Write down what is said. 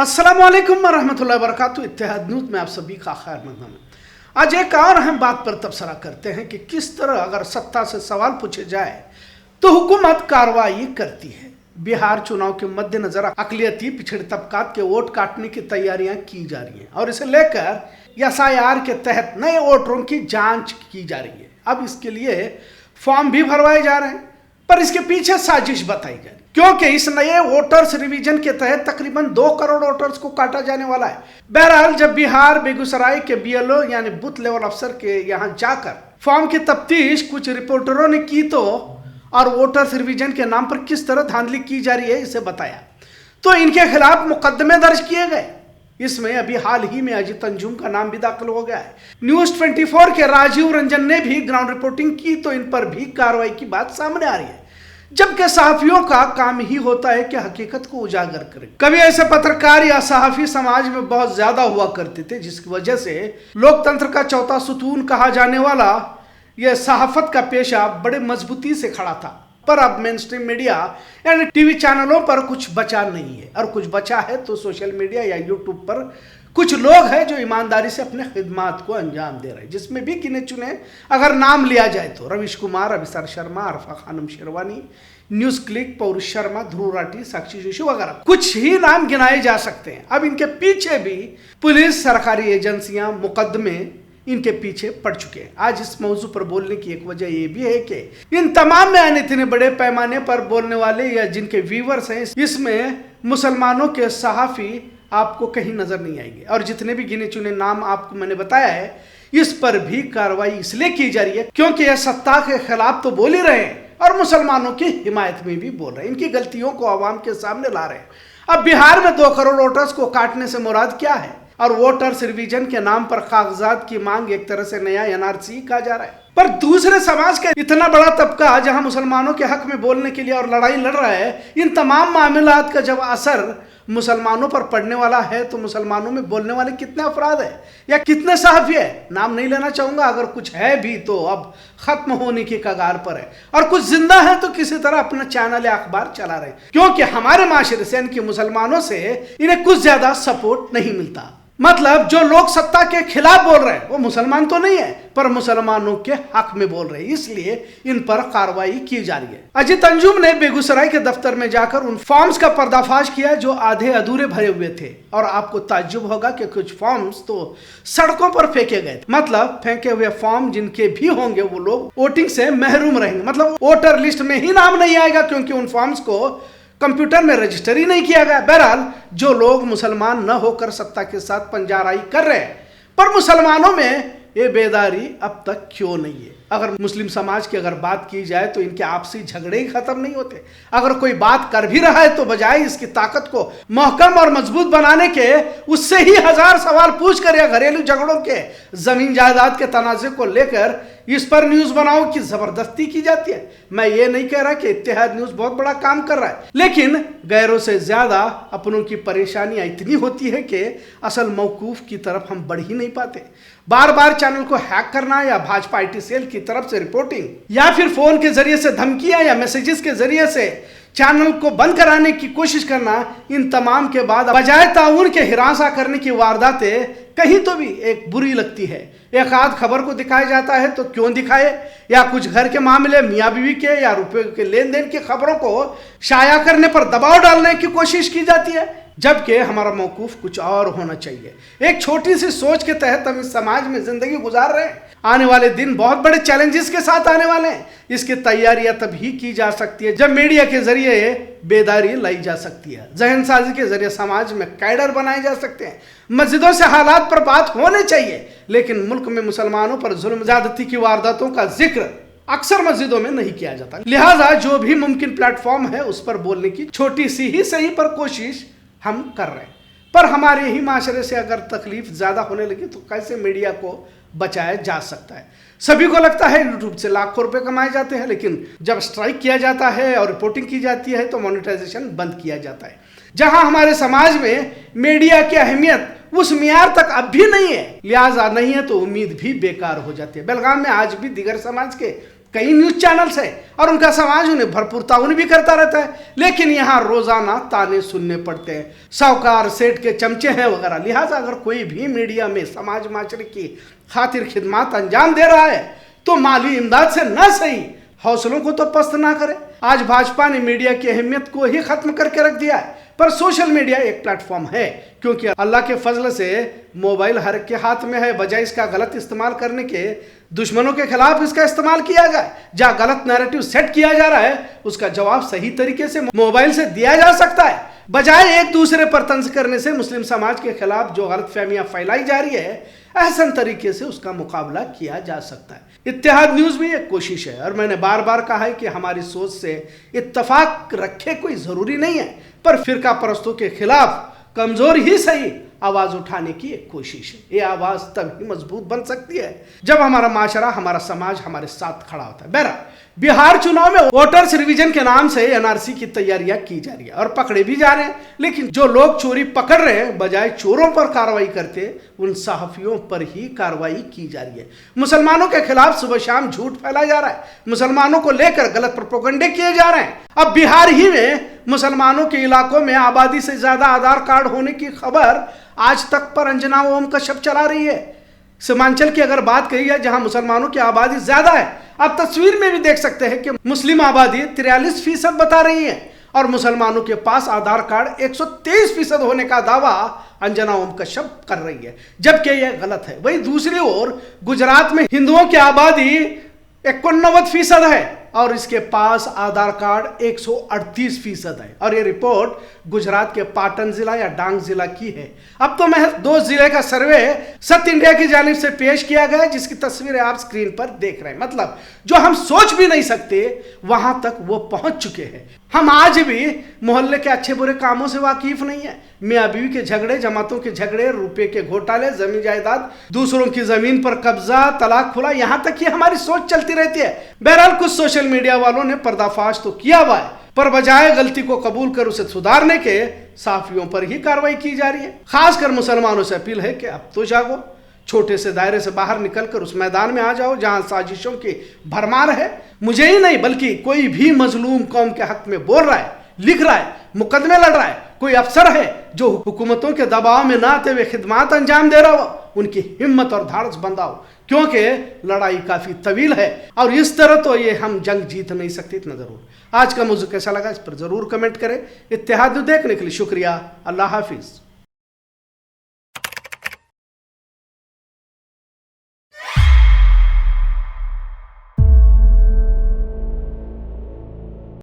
अस्सलामुअलैकुम वरहमतुल्लाहि वबरकातुहू। इत्तेहाद न्यूज़ में आप सभी का खैर मक़दम है। आज एक और अहम बात पर तबसरा करते हैं कि किस तरह अगर सत्ता से सवाल पूछे जाए तो हुकूमत कार्रवाई करती है। बिहार चुनाव के मद्देनजर अक़लियती पिछड़े तबकात के वोट काटने की तैयारियां की जा रही हैं और इसे लेकर SIR के तहत नए वोटरों की जांच की जा रही है। अब इसके लिए फॉर्म भी भरवाए जा रहे हैं, पर इसके पीछे साजिश बताई जा रही है, क्योंकि इस नए वोटर्स रिवीजन के तहत तकरीबन 2 करोड़ वोटर्स को काटा जाने वाला है। बहरहाल जब बिहार बेगूसराय के BLO यानी बूथ लेवल अफसर के यहां जाकर फॉर्म की तफ्तीश कुछ रिपोर्टरों ने की तो और वोटर्स रिवीजन के नाम पर किस तरह धांधली की जा रही है इसे बताया, तो इनके खिलाफ मुकदमे दर्ज किए गए। इसमें अभी हाल ही में अजीत अंजुम का नाम भी दाखिल हो गया है। न्यूज़ 24 के राजीव रंजन ने भी ग्राउंड रिपोर्टिंग की तो इन पर भी कार्रवाई की बात सामने आ रही है, जबकि सहाफियों का काम ही होता है कि हकीकत को उजागर करें। कभी ऐसे पत्रकार या सहाफी समाज में बहुत ज्यादा हुआ करते थे, जिसकी वजह से लोकतंत्र का चौथा सुतून कहा जाने वाला यह सहाफत का पेशा बड़े मजबूती से खड़ा था। पर अब मेन स्ट्रीम मीडिया यानी टीवी चैनलों पर कुछ बचा नहीं है, और कुछ बचा है तो सोशल मीडिया या यूट्यूब पर कुछ लोग हैं जो ईमानदारी से अपने खिदमात को अंजाम दे रहे हैं, जिसमें भी गिने चुने अगर नाम लिया जाए तो रवीश कुमार, अभिसर शर्मा, अरफा खानम शेरवानी, न्यूज क्लिक, पौरुष शर्मा, ध्रुव राठी, साक्षी जोशी वगैरह कुछ ही नाम गिनाए जा सकते हैं। अब इनके पीछे भी पुलिस, सरकारी एजेंसियां, मुकदमे इनके पीछे पड़ चुके हैं। आज इस मौजू पर बोलने की एक वजह यह भी है कि इन तमाम में इतने बड़े पैमाने पर बोलने वाले या जिनके व्यूअर्स हैं, इसमें मुसलमानों के सहाफी आपको कहीं नजर नहीं आएंगे। और जितने भी गिने चुने नाम आपको मैंने बताया है, इस पर भी कार्रवाई इसलिए की जा रही है क्योंकि यह सत्ता के खिलाफ तो बोल ही रहे हैं और मुसलमानों की हिमायत में भी बोल रहे हैं, इनकी गलतियों को आवाम के सामने ला रहे हैं। अब बिहार में 2 करोड़ वोटर्स को काटने से मुराद क्या है? और वोटर्स रिवीजन के नाम पर कागजात की मांग एक तरह से नया NRC कहा जा रहा है। पर दूसरे समाज का इतना बड़ा तबका जहां मुसलमानों के हक में बोलने के लिए और लड़ाई लड़ रहा है, इन तमाम मामलात का जब असर मुसलमानों पर पड़ने वाला है तो मुसलमानों में बोलने वाले कितने अफराद है या कितने सहाफी है, नाम नहीं लेना चाहूंगा, अगर कुछ है भी तो अब खत्म होने की कगार पर है, और कुछ जिंदा है तो किसी तरह अपना चैनल या अखबार चला रहे हैं, क्योंकि हमारे माशरे से इनके मुसलमानों से इन्हें कुछ ज्यादा सपोर्ट नहीं मिलता। मतलब जो लोग सत्ता के खिलाफ बोल रहे हैं वो मुसलमान तो नहीं है, पर मुसलमानों के हक में बोल रहे हैं, इसलिए इन पर कार्रवाई की जा रही है। अजीत अंजुम ने बेगूसराय के दफ्तर में जाकर उन फॉर्म्स का पर्दाफाश किया जो आधे अधूरे भरे हुए थे, और आपको ताज्जुब होगा कि कुछ फॉर्म्स तो सड़कों पर फेंके गए थे। मतलब फेंके हुए फॉर्म जिनके भी होंगे वो लोग वोटिंग से महरूम रहेंगे, मतलब वोटर लिस्ट में ही नाम नहीं आएगा क्योंकि उन फॉर्म्स को कंप्यूटर में रजिस्टर ही नहीं किया गया। बहरहाल जो लोग मुसलमान न होकर सत्ता के साथ पंजाराई कर रहे हैं, पर मुसलमानों में ये बेदारी अब तक क्यों नहीं है? अगर मुस्लिम समाज की अगर बात की जाए तो इनके आपसी झगड़े ही खत्म नहीं होते। अगर कोई बात कर भी रहा है तो बजाय इसकी ताकत को महकम और मजबूत बनाने के, उससे ही 1000 सवाल पूछकर या घरेलू झगड़ों के, जमीन जायदाद के तनाज़े को लेकर इस पर न्यूज बनाओ की जबरदस्ती की जाती है। मैं ये नहीं कह रहा कि इत्तेहाद न्यूज बहुत बड़ा काम कर रहा है, लेकिन गैरों से ज्यादा अपनों की परेशानियां इतनी होती है कि असल मौकूफ की तरफ हम बढ़ ही नहीं पाते। बार बार चैनल को हैक करना या भाजपा IT सेल की तरफ से रिपोर्टिंग या फिर फोन के जरिए से धमकियां या मैसेजेस के जरिए से चैनल को बंद कराने की कोशिश करना, इन तमाम के बाद बजाय ताउन के हिरासा करने की वारदातें कहीं तो भी एक बुरी लगती है। एक आध खबर को दिखाया जाता है तो क्यों दिखाए, या कुछ घर के मामले, मियाँ बीवी के या रुपए के लेन देन की खबरों को शाया करने पर दबाव डालने की कोशिश की जाती है, जबकि हमारा मौकूफ कुछ और होना चाहिए। एक छोटी सी सोच के तहत हम इस समाज में जिंदगी गुजार रहे हैं। आने वाले दिन बहुत बड़े चैलेंजेस के साथ आने वाले हैं। इसकी तैयारियां तभी की जा सकती है जब मीडिया के जरिए बेदारी लाई जा सकती है, जहनसाजी के जरिए समाज में कैडर बनाए जा सकते हैं। मस्जिदों से हालात पर बात होने चाहिए, लेकिन मुल्क में मुसलमानों पर जुल्म ज्यादती की वारदातों का जिक्र अक्सर मस्जिदों में नहीं किया जाता। लिहाजा जो भी मुमकिन प्लेटफॉर्म है उस पर बोलने की छोटी सी ही सही पर कोशिश हम कर रहे हैं। पर हमारे ही माशरे से अगर तकलीफ ज्यादा होने लगी तो कैसे मीडिया को बचाया जा सकता है? सभी को लगता है यूट्यूब से लाखों रुपए कमाए जाते हैं, लेकिन जब स्ट्राइक किया जाता है और रिपोर्टिंग की जाती है तो मोनेटाइजेशन बंद किया जाता है। जहां हमारे समाज में मीडिया की अहमियत उस मियार तक अब भी नहीं है, लिहाजा नहीं है तो उम्मीद भी बेकार हो जाती है। बेलगाम में आज भी दिगर समाज के कई न्यूज चैनल्स है और उनका समाज उन्हें भरपूर ताउन भी करता रहता है, लेकिन यहाँ रोजाना ताने सुनने पड़ते हैं, साहूकार सेठ के चमचे हैं वगैरह। लिहाजा अगर कोई भी मीडिया में समाज माशरे की खातिर खिदमत अंजाम दे रहा है तो माली इमदाद से न सही हौसलों को तो पस्त ना करे। आज भाजपा ने मीडिया की अहमियत को ही खत्म करके रख दिया है, पर सोशल मीडिया एक प्लेटफॉर्म है, क्योंकि अल्लाह के फजल से मोबाइल हर एक के हाथ में है। बजाय इसका गलत इस्तेमाल करने के दुश्मनों के खिलाफ इसका इस्तेमाल किया जाए। जहाँ गलत नैरेटिव सेट किया जा रहा है उसका जवाब सही तरीके से मोबाइल से दिया जा सकता है। बजाय एक दूसरे पर तंज करने से मुस्लिम समाज के खिलाफ जो गलतफहमियां फैलाई जा रही है, एहसन तरीके से उसका मुकाबला किया जा सकता है। इत्तेहाद न्यूज भी एक कोशिश है और मैंने बार बार कहा है कि हमारी सोच से इत्तफाक रखे कोई जरूरी नहीं है, पर फिरका परस्तों के खिलाफ कमजोर ही सही आवाज उठाने की एक कोशिश है। ये आवाज तभी मजबूत बन सकती है जब हमारा माशरा, हमारा समाज हमारे साथ खड़ा होता है। बहरहाल बिहार चुनाव में वोटर्स रिवीजन के नाम से एनआरसी की तैयारियां की जा रही है और पकड़े भी जा रहे हैं, लेकिन जो लोग चोरी पकड़ रहे हैं बजाय चोरों पर कार्रवाई करते उन सहाफियों पर ही कार्रवाई की जा रही है। मुसलमानों के खिलाफ सुबह शाम झूठ फैला जा रहा है, मुसलमानों को लेकर गलत प्रोपेगेंडे किए जा रहे हैं। अब बिहार ही में मुसलमानों के इलाकों में आबादी से ज्यादा आधार कार्ड होने की खबर आज तक पर अंजना ओम कश्यप चला रही है। सीमांचल की अगर बात कही जाए जहां मुसलमानों की आबादी ज्यादा है, आप तस्वीर में भी देख सकते हैं कि मुस्लिम आबादी 43% बता रही है और मुसलमानों के पास आधार कार्ड 123% होने का दावा अंजना ओम कश्यप कर रही है, जबकि यह गलत है। वही दूसरी ओर गुजरात में हिंदुओं की आबादी 89% है और इसके पास आधार कार्ड 138% है और ये रिपोर्ट गुजरात के पाटन जिला या डांग जिला की है। अब तो महज 2 जिले का सर्वे सत्य इंडिया की जानिब से पेश किया गया है, जिसकी तस्वीरें आप स्क्रीन पर देख रहे हैं। मतलब जो हम सोच भी नहीं सकते वहां तक वो पहुंच चुके हैं। हम आज भी मोहल्ले के अच्छे बुरे कामों से वाकिफ नहीं है। मियाँ बीवी के झगड़े, जमातों के झगड़े, रुपए के घोटाले, जमीन जायदाद, दूसरों की जमीन पर कब्जा, तलाक खुला, यहां तक कि हमारी सोच चलती रहती है। बहरहाल कुछ सोशल मीडिया वालों ने पर्दाफाश तो किया हुआ है, पर बजाय गलती को कबूल कर उसे सुधारने के साफियों पर ही कार्रवाई की जा रही है। खासकर मुसलमानों से अपील है कि अब तो जागो, छोटे से दायरे से बाहर निकलकर उस मैदान में आ जाओ जहां साजिशों की भरमार है। मुझे ही नहीं बल्कि कोई भी मजलूम कौम के हक में बोल रहा है, लिख रहा है, मुकदमे लड़ रहा है, कोई अफसर है जो हुकूमतों के दबाव में ना आते हुए खिदमत अंजाम दे रहा हो, उनकी हिम्मत और धाड़स बंधाओ, क्योंकि लड़ाई काफी तवील है और इस तरह तो ये हम जंग जीत नहीं सकते। इतना जरूर। आज का मौजू कैसा लगा इस पर जरूर कमेंट करें। इत्तेहाद देखने के लिए शुक्रिया। अल्लाह हाफिज।